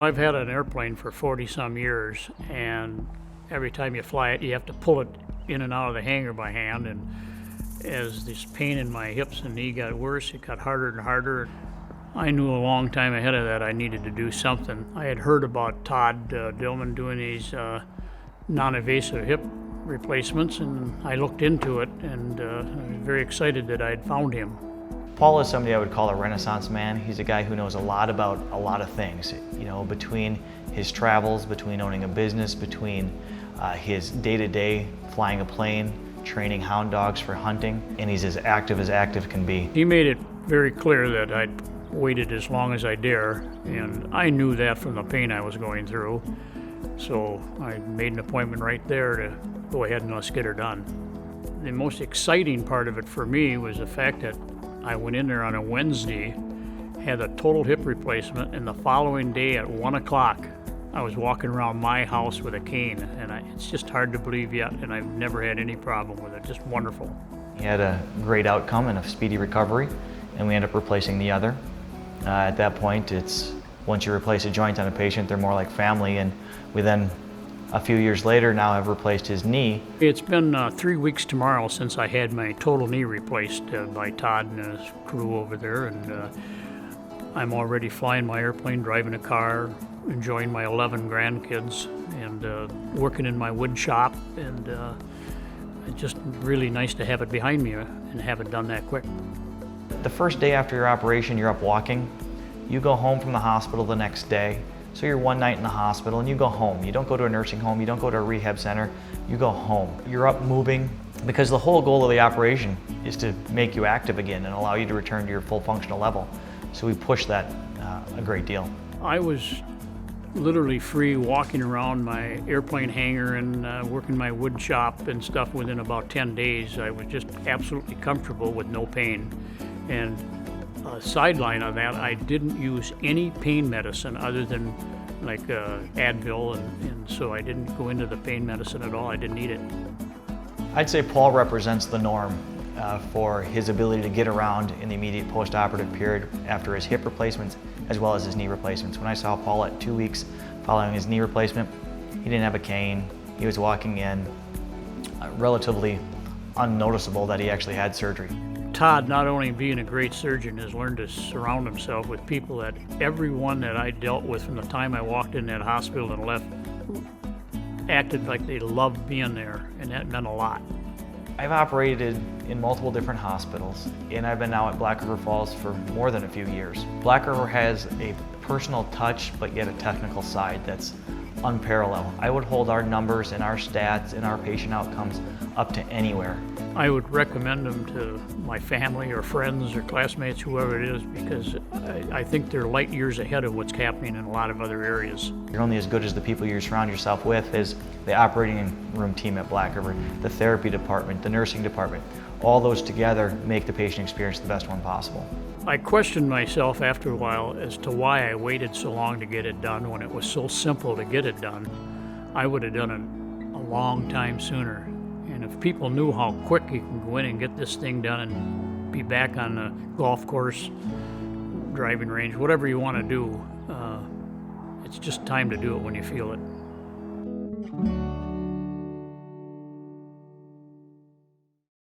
I've had an airplane for 40-some years, and every time you fly it, you have to pull it in and out of the hangar by hand, and as this pain in my hips and knee got worse, it got harder and harder. I knew a long time ahead of that I needed to do something. I had heard about Todd Duellman doing these non-invasive hip replacements, and I looked into it, and I was very excited that I'd found him. Paul is somebody I would call a Renaissance man. He's a guy who knows a lot about a lot of things. You know, between his travels, between owning a business, between his day-to-day flying a plane, training hound dogs for hunting, and he's as active can be. He made it very clear that I'd waited as long as I dare, and I knew that from the pain I was going through. So I made an appointment right there to go ahead and let's get her done. The most exciting part of it for me was the fact that I went in there on a Wednesday, had a total hip replacement, and the following day at 1 o'clock, I was walking around my house with a cane, and it's just hard to believe yet, and I've never had any problem with it. Just wonderful. He had a great outcome and a speedy recovery, and we ended up replacing the other. At that point, once you replace a joint on a patient, they're more like family, and we then, a few years later, now have replaced his knee. It's been 3 weeks tomorrow since I had my total knee replaced by Todd and his crew over there, and I'm already flying my airplane, driving a car, enjoying my 11 grandkids, and working in my wood shop, and it's just really nice to have it behind me and have it done that quick. The first day after your operation, you're up walking. You go home from the hospital the next day. So you're one night in the hospital and you go home. You don't go to a nursing home, you don't go to a rehab center, you go home. You're up moving because the whole goal of the operation is to make you active again and allow you to return to your full functional level. So we push that a great deal. I was literally free walking around my airplane hangar and working my wood shop and stuff within about 10 days. I was just absolutely comfortable with no pain. And sideline on that, I didn't use any pain medicine other than like Advil, and so I didn't go into the pain medicine at all. I didn't need it. I'd say Paul represents the norm for his ability to get around in the immediate post-operative period after his hip replacements as well as his knee replacements. When I saw Paul at 2 weeks following his knee replacement, he didn't have a cane. He was walking in relatively unnoticeable that he actually had surgery. Todd, not only being a great surgeon, has learned to surround himself with people that everyone that I dealt with from the time I walked in that hospital and left acted like they loved being there, and that meant a lot. I've operated in multiple different hospitals, and I've been now at Black River Falls for more than a few years. Black River has a personal touch, but yet a technical side that's unparalleled. I would hold our numbers and our stats and our patient outcomes up to anywhere. I would recommend them to my family or friends or classmates, whoever it is, because I think they're light years ahead of what's happening in a lot of other areas. You're only as good as the people you surround yourself with. As the operating room team at Black River, the therapy department, the nursing department, all those together make the patient experience the best one possible. I questioned myself after a while as to why I waited so long to get it done when it was so simple to get it done. I would have done it a long time sooner. And if people knew how quick you can go in and get this thing done and be back on the golf course, driving range, whatever you want to do, it's just time to do it when you feel it.